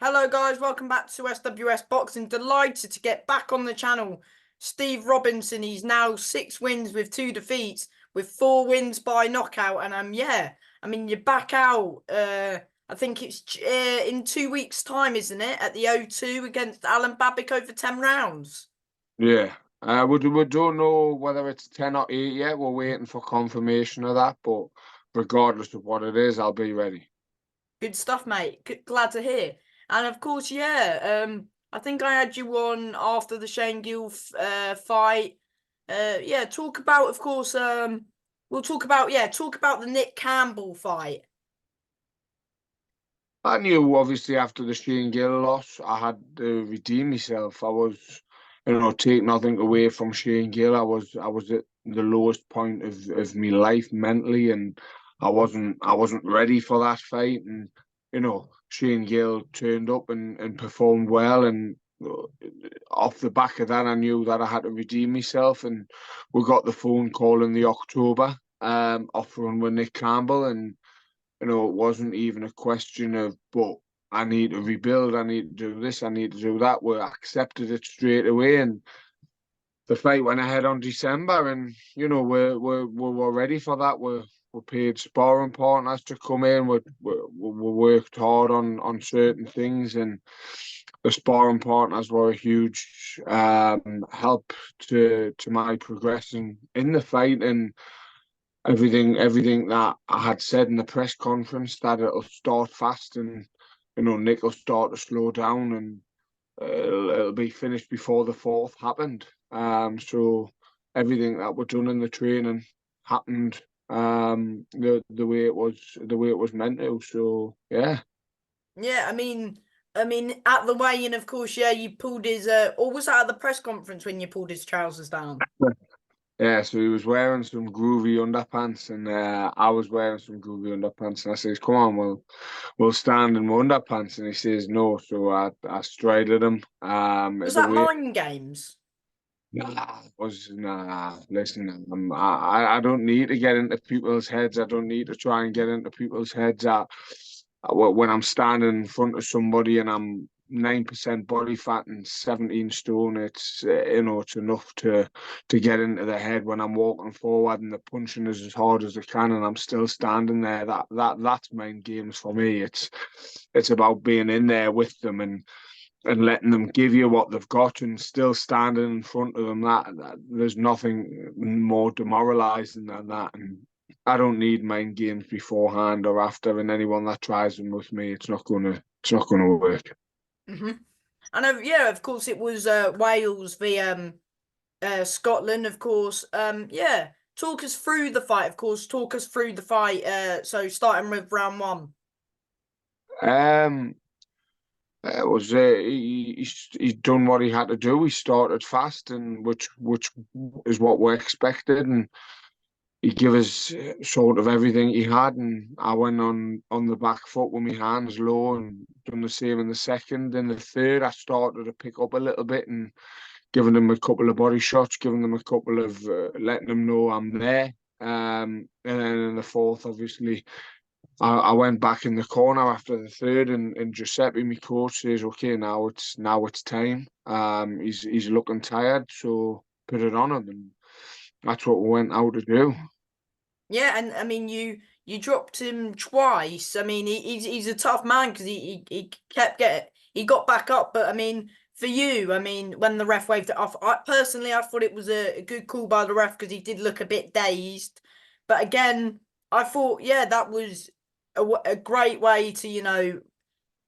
Hello guys, welcome back to SWS Boxing. Delighted to get back on the channel. Steve Robinson, he's now 6 wins with 2 defeats, with 4 wins by knockout. And you're back out. I think it's in 2 weeks' time, isn't it? At the O2 against Alen Babic over 10 rounds. Yeah. We don't know whether it's 10 or 8 yet. We're waiting for confirmation of that. But regardless of what it is, I'll be ready. Good stuff, mate. Glad to hear. And of course, I think I had you on after the Shane Gill fight. Talk about, of course, we'll talk about the Nick Campbell fight. I knew obviously after the Shane Gill loss, I had to redeem myself. I was, take nothing away from Shane Gill. I was at the lowest point of my life mentally, and I wasn't ready for that fight. And Shane Gill turned up and performed well, and off the back of that, I knew that I had to redeem myself. And we got the phone call in the October, offering with Nick Campbell, and it wasn't even a question of, but I need to rebuild, I need to do this, I need to do that. We accepted it straight away, and the fight went ahead on December, and we were ready for that. We paid sparring partners to come in. We worked hard on certain things, and the sparring partners were a huge help to my progression in the fight. And everything that I had said in the press conference, that it'll start fast, and Nick will start to slow down, and it'll be finished before the fourth happened. So everything that were done in the training happened the way it was meant to. So yeah. Yeah, I mean, at the weigh-in, of course, you pulled his or was that at the press conference when you pulled his trousers down? Yeah, so he was wearing some groovy underpants, and I was wearing some groovy underpants. And I says, "Come on, we'll stand in my underpants." And he says, "No." So I strided him. Was The that way mind games? nah. Listen, I don't need to get into people's heads. I don't need to try and get into people's heads. When I'm standing in front of somebody and I'm 9% body fat and 17 stone, it's it's enough to get into the head when I'm walking forward and the punching is as hard as I can and I'm still standing there. That's mind games for me. It's about being in there with them and letting them give you what they've got and still standing in front of them. That there's nothing more demoralizing than that. And I don't need mind games beforehand or after. And anyone that tries them with me, it's not gonna work. Hmm. I know, yeah, of course it was Wales v Scotland, of course. Talk us through the fight, of course. Talk us through the fight. So starting with round one. Um, it was he's done what he had to do. He started fast, and which is what we expected, and he gave us sort of everything he had, and I went on the back foot with my hands low and done the same in the second. In the third, I started to pick up a little bit and giving them a couple of body shots, giving them a couple of letting them know I'm there. And then in the fourth, obviously, I went back in the corner after the third, and Giuseppe, my coach, says, "Okay, now it's time." He's looking tired, so put it on him, and that's what we went out to do. Yeah, and I mean you dropped him twice. I mean he's a tough man because he kept getting he got back up. But I mean for you, I mean when the ref waved it off, I thought it was a good call by the ref because he did look a bit dazed. But again, I thought that was a great way to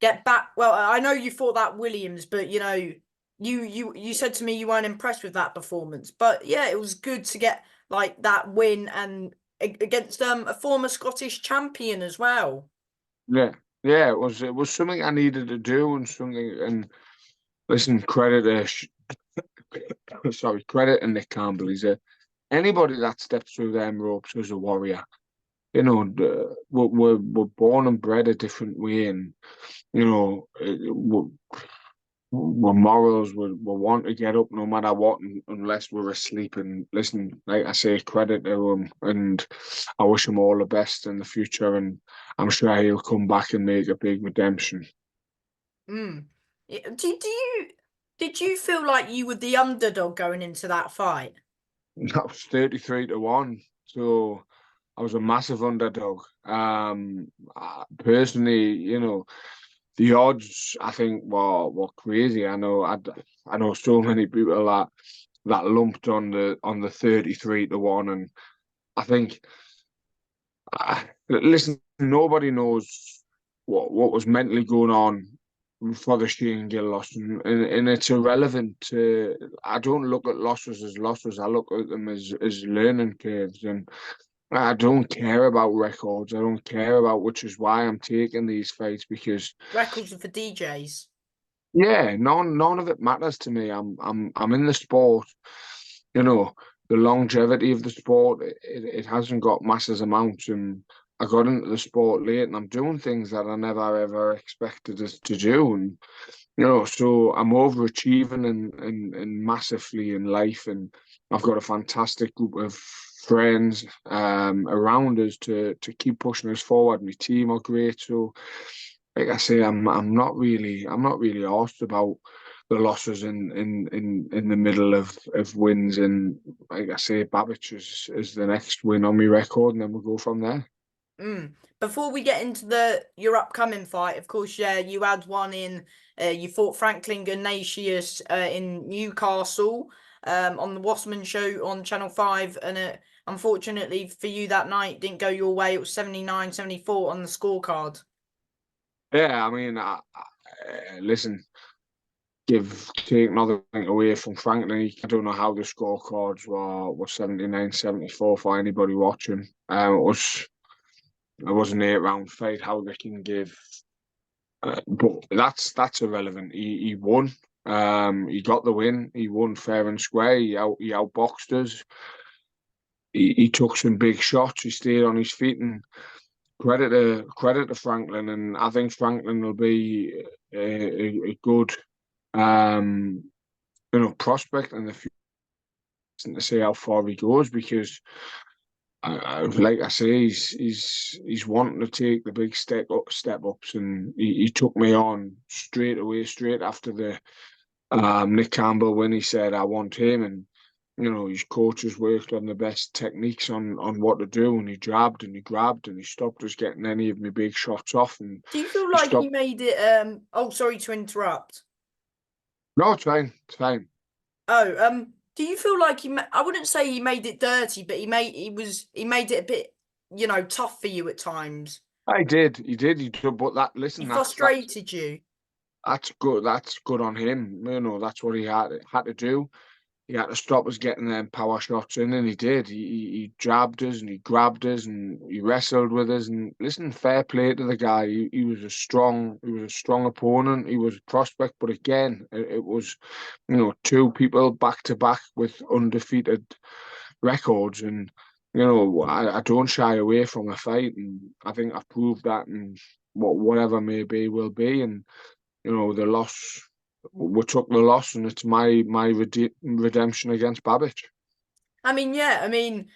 get back. Well, I know you thought that Williams, but you said to me you weren't impressed with that performance. But yeah, it was good to get like that win and against a former Scottish champion as well. Yeah, yeah, it was something I needed to do and something. And listen, credit sorry, credit to Nick Campbell. Anybody that steps through them ropes is a warrior. We're born and bred a different way, and we're morals. We want to get up no matter what, unless we're asleep. And listen, like I say, credit to him, and I wish him all the best in the future. And I'm sure he'll come back and make a big redemption. Mm. Did you feel like you were the underdog going into that fight? That was 33-1. So I was a massive underdog. Personally, the odds I think were crazy. I know so many people that lumped on the 33-1, and I think listen, nobody knows what was mentally going on for the Shane Gill loss, and it's irrelevant. I don't look at losses as losses. I look at them as learning curves, and I don't care about records. I don't care about, which is why I'm taking these fights, because Records are for DJs. yeah, none of it matters to me. I'm in the sport, you know, the longevity of the sport. It hasn't got massive amounts, and I got into the sport late, and I'm doing things that I never ever expected us to do, and so I'm overachieving and massively in life, and I've got a fantastic group of friends around us to keep pushing us forward. My team are great, so like I say, I'm not really asked about the losses in the middle of wins, and like I say, Babic is the next win on my record, and then we'll go from there. Mm. Before we get into the your upcoming fight, of course, yeah, you had one in. You fought Franklin Ignatius in Newcastle on the Wasserman Show on Channel 5, and unfortunately for you that night didn't go your way. It was 79-74 on the scorecard. Yeah, I mean, listen, take nothing away from Franklin. I don't know how the scorecards were 79-74 for anybody watching. It was an 8 round fight. How they can give, but that's irrelevant. He won. He got the win. He won fair and square. He outboxed us. He took some big shots. He stayed on his feet, and credit to Franklin. And I think Franklin will be a good um prospect in the future, to see how far he goes, because like I say, he's wanting to take the big step ups, and he took me on straight away, straight after the Nick Campbell when he said I want him, and his coaches worked on the best techniques on what to do, and he jabbed and he grabbed and he stopped us getting any of my big shots off, and Do you feel he like he stopped. made it? Oh, sorry to interrupt. No, it's fine, it's fine. Oh, do you feel like I wouldn't say he made it dirty, but he made it a bit, tough for you at times. He did, but He listen, frustrated you. that's good. That's good on him. That's what he had to do. He had to stop us getting them power shots in, and he did. He jabbed us and he grabbed us and he wrestled with us. And listen, fair play to the guy. He was a strong opponent. He was a prospect, but again, it was two people back to back with undefeated records, and I don't shy away from a fight, and I think I've proved that, and whatever may be will be, and the loss, we took the loss, and it's my redemption against Babic. I mean, yeah, I mean,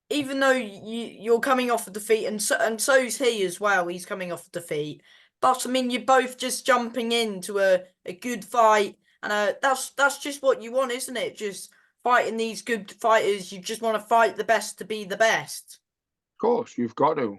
even though you're coming off a defeat, and so's he as well. He's coming off a defeat, but I mean, you're both just jumping into a good fight, and that's just what you want, isn't it? Just fighting these good fighters. You just want to fight the best to be the best. Of course, you've got to.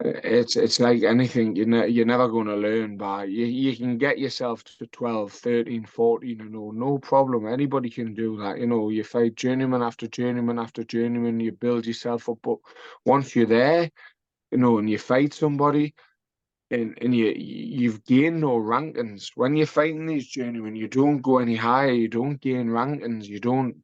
It's like anything. You're never going to learn by. You can get yourself to 12, 13, 14, no problem. Anybody can do that. You fight journeyman after journeyman after journeyman. You build yourself up, but once you're there, and you fight somebody, and you've gained no rankings. When you're fighting these journeymen, you don't go any higher. You don't gain rankings. You don't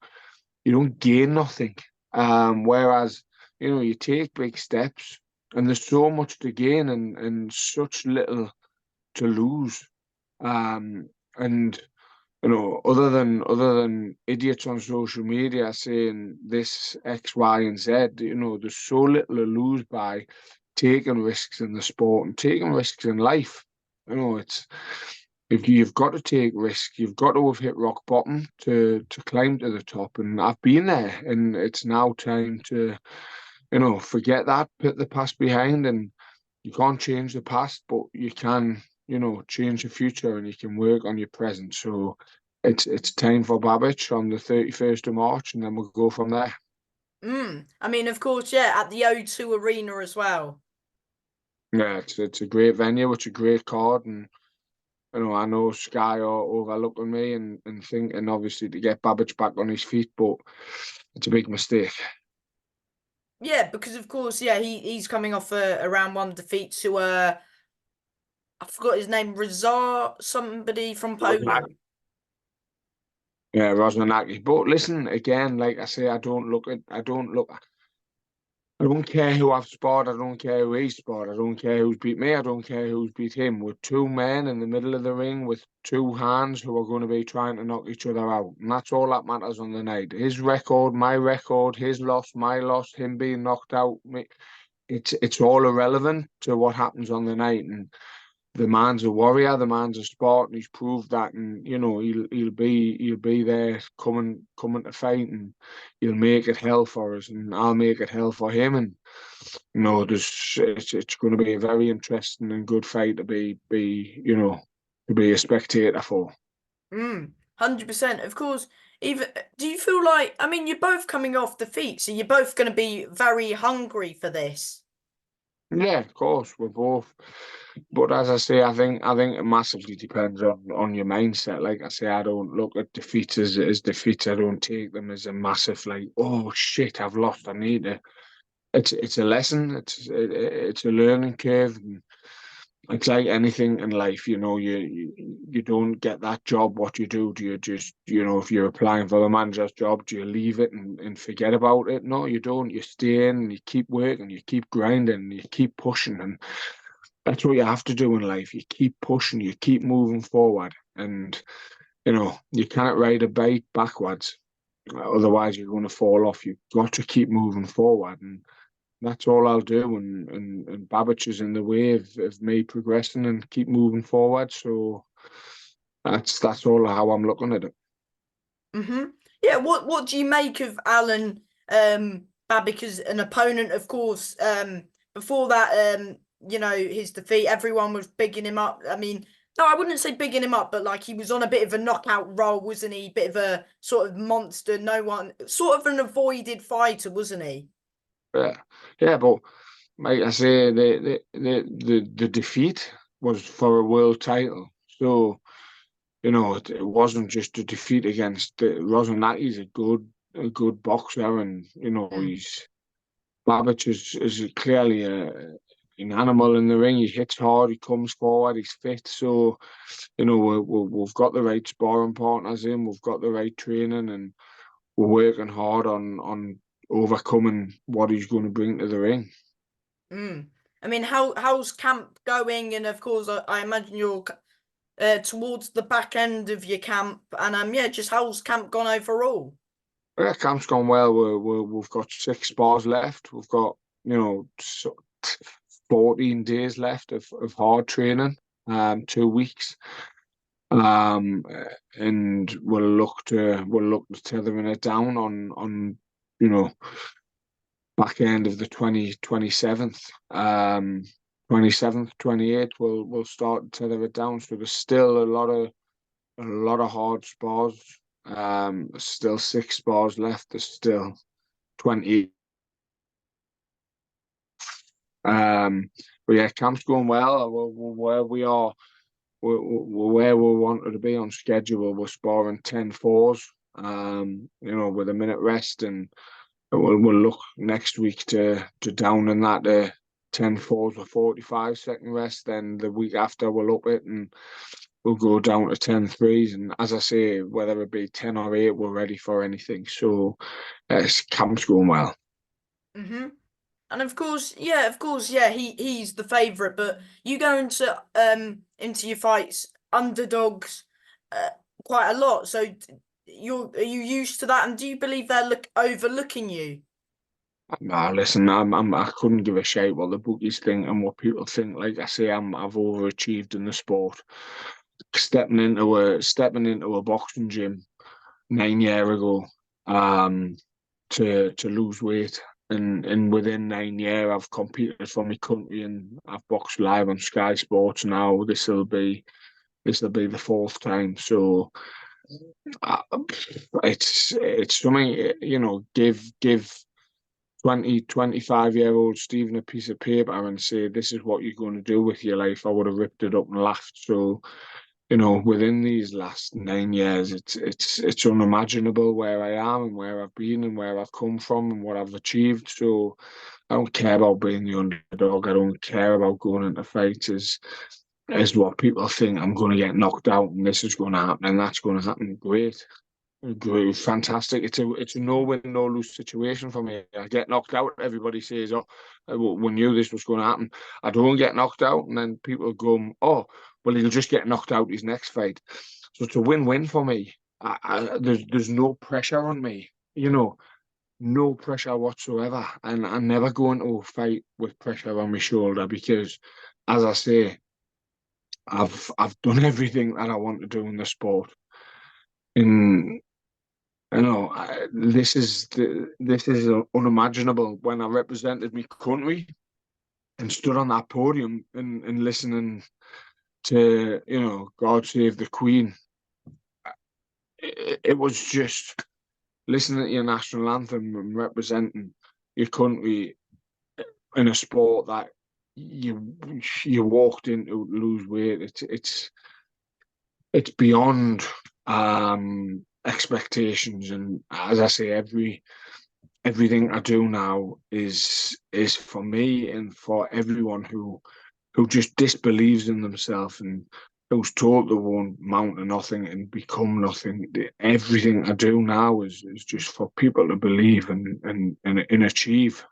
gain nothing. Whereas, you take big steps, and there's so much to gain and such little to lose. And other than idiots on social media saying this X, Y, and Z, there's so little to lose by taking risks in the sport and taking risks in life. It's if you've got to take risks, you've got to have hit rock bottom to climb to the top. And I've been there, and it's now time to, forget that, put the past behind, and you can't change the past, but you can change the future and you can work on your present. So it's time for Babic on the 31st of March, and then we'll go from there. I mean, of course, yeah, at the O2 Arena as well. Yeah, it's a great venue, it's a great card, and I know Sky are overlooking me and thinking obviously to get Babic back on his feet, but it's a big mistake. Yeah, because of course, yeah, he's coming off a round one defeat to I forgot his name, Razar, somebody from Poland. Yeah, Rosmanaki. But listen, again, like I say, I don't care who I've sparred, I don't care who he's sparred, I don't care who's beat me, I don't care who's beat him. We're two men in the middle of the ring with two hands who are going to be trying to knock each other out. And that's all that matters on the night. His record, my record, his loss, my loss, him being knocked out, me, it's all irrelevant to what happens on the night. And the man's a warrior, the man's a Spartan. He's proved that, and he'll be there coming to fight, and he'll make it hell for us, and I'll make it hell for him, and it's going to be a very interesting and good fight to be a spectator for. 100%. Of course, even do you feel like, I mean, you're both coming off defeat, so you're both going to be very hungry for this. Yeah, of course, we're both. But as I say, I think it massively depends on your mindset. Like I say, I don't look at defeats as defeats. I don't take them as a massive like, oh shit, I've lost. I need to. It's a lesson. It's a learning curve. And it's like anything in life, you don't get that job. What you do you just, if you're applying for the manager's job, do you leave it and forget about it? No, you don't. You stay in and you keep working, you keep grinding, and you keep pushing, and that's what you have to do in life. You keep pushing, you keep moving forward, and you can't ride a bike backwards. Otherwise, you're going to fall off. You've got to keep moving forward, and that's all I'll do. And Babbage is in the way of me progressing and keep moving forward. So that's all how I'm looking at it. hmm Yeah, what do you make of Alan Babic as an opponent? Of course, before that, his defeat, everyone was bigging him up. I mean, no, I wouldn't say bigging him up, but like he was on a bit of a knockout roll, wasn't he? Bit of a sort of monster. No one, sort of an avoided fighter, wasn't he? Yeah, yeah, but like I say, the defeat was for a world title. So it wasn't just a defeat against Rosanaki's a good boxer, and Mm, Babbage is clearly an animal in the ring. He hits hard, he comes forward, he's fit. So we've got the right sparring partners in, we've got the right training, and we're working hard on overcoming what he's going to bring to the ring. mm. I mean, how's camp going? And of course, I imagine you're towards the back end of your camp, and yeah, just how's camp gone overall? Yeah, camp's gone well. We've got 6 bars left. We've got, 14 days left of hard training, 2 weeks. And we'll look to tethering it down on you know back end of the 27th. 27th, 28th, we'll start to tether it down. So there's still a lot of hard spars. There's still 6 spars left. There's still 20. But yeah, camp's going well. Where we are, we're where we wanted to be on schedule. We're sparring 10-4s, with a minute rest, and we'll look next week to down in that 10-4s with 45-second rest. Then the week after we'll up it and we'll go down to 10-3s. And as I say, whether it be 10 or 8, we're ready for anything. So camp's going well. hmm And of course, yeah, he's the favourite, but you go into your fights underdogs uh, quite a lot. So are you used to that? And do you believe they're overlooking you? Nah, listen, I couldn't give a shit what the bookies think and what people think. Like I say, I've overachieved in the sport. Stepping into a boxing gym 9 years ago, to lose weight. and within 9 years, I've competed for my country, and I've boxed live on Sky Sports now. This will be the fourth time. So uh, it's something, give 25 year old Stephen a piece of paper and say, this is what you're going to do with your life. I would have ripped it up and laughed. So, within these last 9 years, it's unimaginable where I am and where I've been and where I've come from and what I've achieved. So I don't care about being the underdog. I don't care about going into fights as what people think. I'm going to get knocked out and this is going to happen and that's going to happen. Great. Great, fantastic. It's a no win, no lose situation for me. I get knocked out. Everybody says, "Oh, we knew this was going to happen." I don't get knocked out, and then people go, "Oh, well, he'll just get knocked out his next fight." So it's a win-win for me. There's no pressure on me, no pressure whatsoever, and I never go into a fight with pressure on my shoulder because, as I say, I've done everything that I want to do in the sport. In this is unimaginable. When I represented my country and stood on that podium and listening to, God Save the Queen, it was just listening to your national anthem and representing your country in a sport that you walked in to lose weight. It's beyond expectations, and as I say, everything I do now is for me and for everyone who just disbelieves in themselves and who's told they won't mount to nothing and become nothing. Everything I do now is just for people to believe and achieve.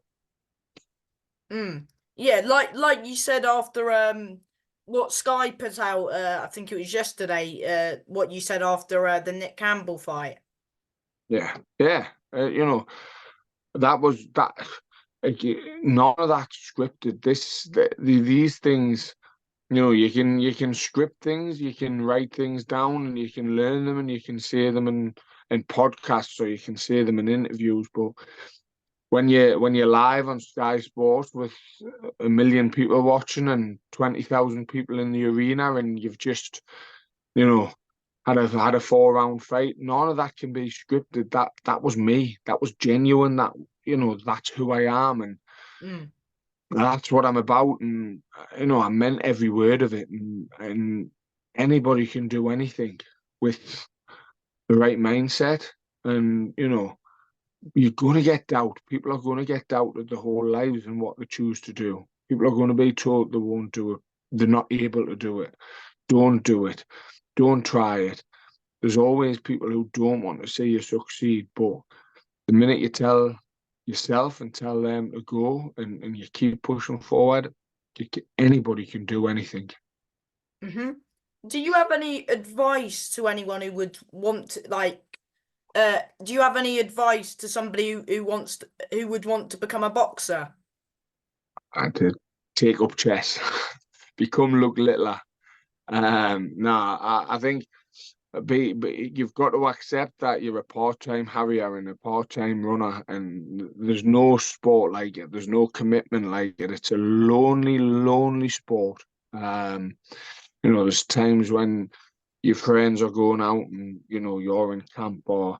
Mm. Yeah, like you said after what Sky put out, I think it was yesterday, what you said after the Nick Campbell fight. Yeah, yeah. That was that. Like, none of that scripted. These things. You can script things, you can write things down, and you can learn them, and you can say them in podcasts, or you can say them in interviews. But when you're live on Sky Sports with a million people watching and 20,000 people in the arena, and you've just you know had a 4 round fight, none of that can be scripted. That was me. That was genuine. That's who I am, and Mm. that's what I'm about, and I meant every word of it, and anybody can do anything with the right mindset, and you're going to get doubt. People are going to get doubted their whole lives in what they choose to do. People are going to be told they won't do it. They're not able to do it. Don't do it. Don't try it. There's always people who don't want to see you succeed, but the minute you tell yourself and tell them to go and you keep pushing forward, anybody can do anything. Hmm. Do you have any advice to anyone who would want to do you have any advice to somebody who would want to become a boxer? And to take up chess, become look littler. Nah, I think you've got to accept that you're a part-time harrier and a part-time runner, and there's no sport like it. There's no commitment like it. It's a lonely, lonely sport. There's times when your friends are going out and you're in camp, or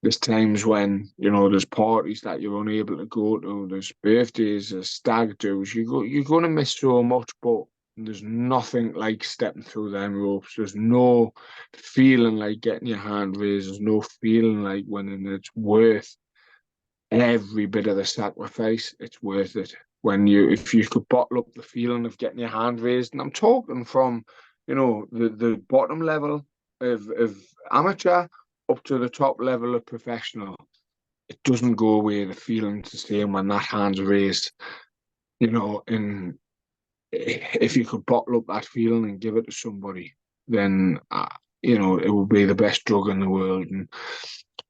there's times when there's parties that you're unable to go to. There's birthdays, there's stag do's. You're going to miss so much, but there's nothing like stepping through them ropes. There's no feeling like getting your hand raised. There's no feeling like winning. It's worth every bit of the sacrifice. It's worth it. If you could bottle up the feeling of getting your hand raised, and I'm talking from, the bottom level of amateur up to the top level of professional, it doesn't go away. The feeling's the same when that hand's raised, and if you could bottle up that feeling and give it to somebody, then it will be the best drug in the world. And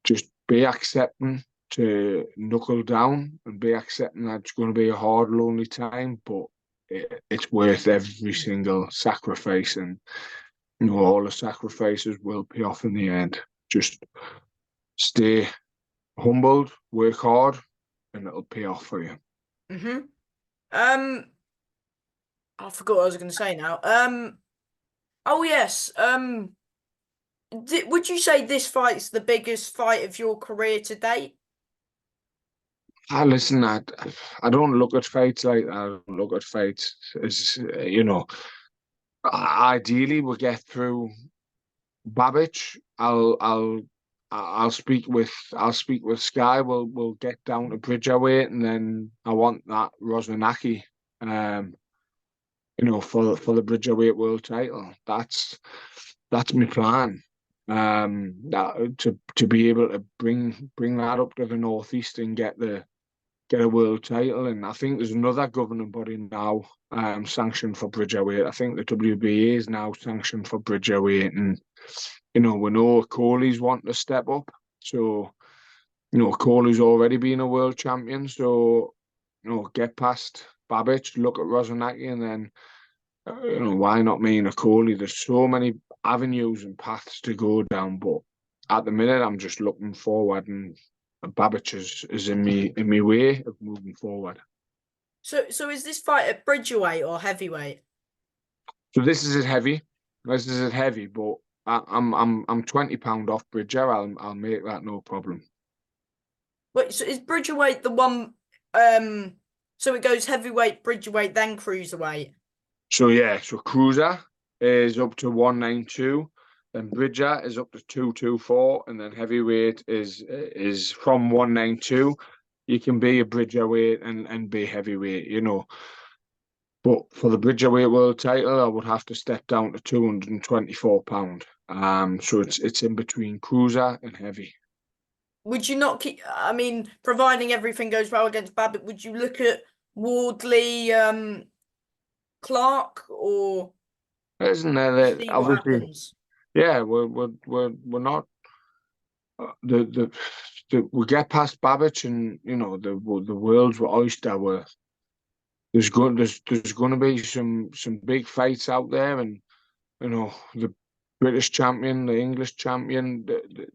just be accepting to knuckle down and be accepting that it's going to be a hard, lonely time, but it's worth every single sacrifice, and all the sacrifices will pay off in the end. Just stay humbled, work hard, and it'll pay off for you. Mm-hmm. Um, I forgot what I was going to say now. Oh yes. Would you say this fight's the biggest fight of your career to date? Listen, I don't look at fights like that. I don't look at fights as, ideally we'll get through Babic. I'll speak with Sky. We'll get down to Bridgerweight, and then I want that Rosnanaki, um, for the Bridgerweight world title. That's my plan. That to be able to bring that up to the northeast and get a world title. And I think there's another governing body now sanctioned for Bridgerweight. I think the WBA is now sanctioned for Bridgerweight, and we know Coley's wanting to step up. So Coley's already been a world champion. So get past Babic, look at Rosnaki, and then why not me and a Coley? There's so many avenues and paths to go down, but at the minute I'm just looking forward, and Babic is in me way of moving forward. So is this fight at Bridgerweight or heavyweight? So this is it heavy. This is it heavy, but I'm £20 off Bridger. I'll make that no problem. Wait, so is Bridgerweight the one? Um, so it goes heavyweight, Bridgerweight, then cruiserweight. So yeah, so Cruiser is up to 192, then Bridger is up to 224, and then heavyweight is from 192. You can be a Bridgerweight and be heavyweight. But for the Bridgerweight world title, I would have to step down to £224. So it's in between cruiser and heavy. Would you not keep? I mean, providing everything goes well against Babbitt, would you look at Wardley, Clark, or Isn't there that see what obviously? happens? Yeah, we're not we get past Babbage, and the world's oyster. Where there's going to be some big fights out there, and the British champion, the English champion.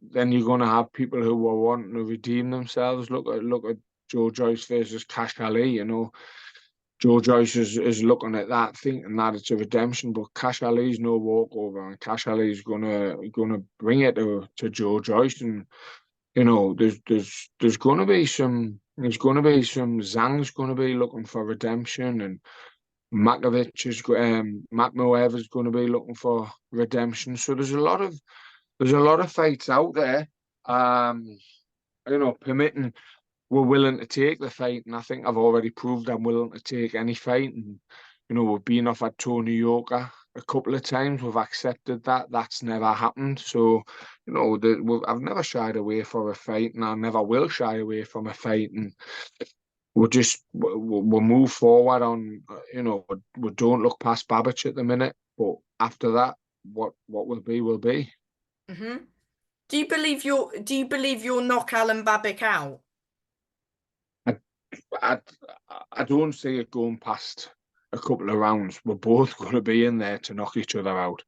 Then you're going to have people who are wanting to redeem themselves. Look at Joe Joyce versus Cash Ali. Joe Joyce is looking at that, thinking that it's a redemption, but Cash Ali's no walkover, and Cash Ali's gonna bring it to Joe Joyce, and there's gonna be some Zhang's gonna be looking for redemption, and Makhmoev is going to be looking for redemption. So there's a lot of fights out there. Um, permitting we're willing to take the fight, and I think I've already proved I'm willing to take any fight. And we've been off at Tony Yoka a couple of times. We've accepted that. That's never happened. So I've never shied away from a fight, and I never will shy away from a fight. And we'll move forward on. We don't look past Babic at the minute, but after that, what will be will be. Hmm. Do you believe you'll knock Alen Babic out? I, I, I don't see it going past a couple of rounds. We're both going to be in there to knock each other out.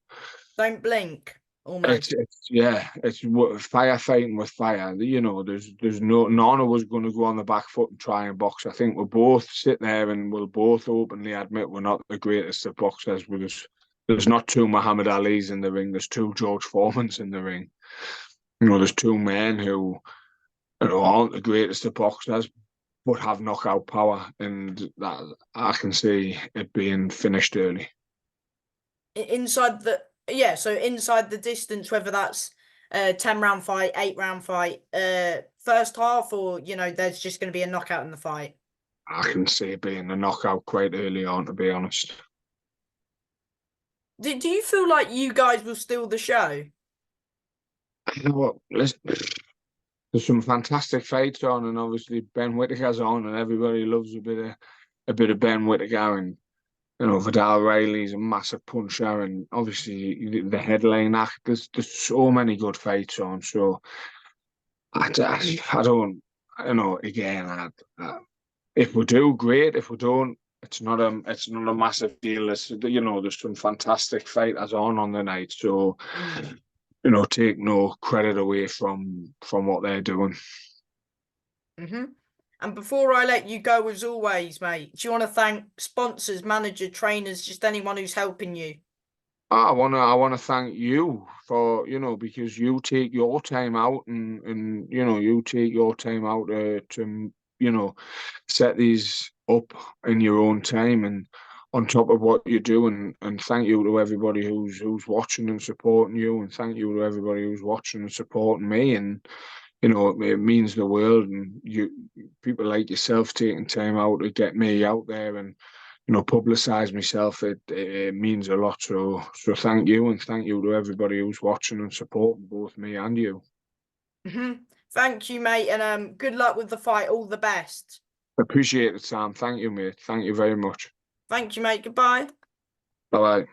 Don't blink, It's, almost. it's yeah, it's firefighting with fire. There's none of us going to go on the back foot and try and box. I think we'll both sit there and we'll both openly admit we're not the greatest of boxers. There's not two Muhammad Ali's in the ring. There's two George Foremans in the ring. There's two men who aren't the greatest of boxers, but have knockout power, and that I can see it being finished early. Inside the yeah, so inside the distance, whether that's a 10 round fight, 8 round fight, first half, or there's just going to be a knockout in the fight. I can see it being a knockout quite early on, to be honest. Do you feel like you guys will steal the show? You know what? Listen, there's some fantastic fights on, and obviously Ben Whittaker's on, and everybody loves a bit of Ben Whittaker, and Vidal Riley's a massive puncher, and obviously the headline act. There's so many good fights on, so I don't. Again, if we do, great. If we don't, it's not a massive deal. There's some fantastic fighters on the night, so take no credit away from what they're doing. Hmm. And before I let you go, as always, mate, do you want to thank sponsors, manager, trainers, just anyone who's helping you? I wanna thank you for, because you take your time out and you take your time out to set these up in your own time and on top of what you do, and thank you to everybody who's watching and supporting you, and thank you to everybody who's watching and supporting me. And it means the world, and you people like yourself taking time out to get me out there and publicize myself. It means a lot. So thank you, and thank you to everybody who's watching and supporting both me and you. Thank you, mate, and good luck with the fight. All the best. Appreciate the time. Thank you, mate. Thank you very much. Thank you, mate. Goodbye. Bye bye.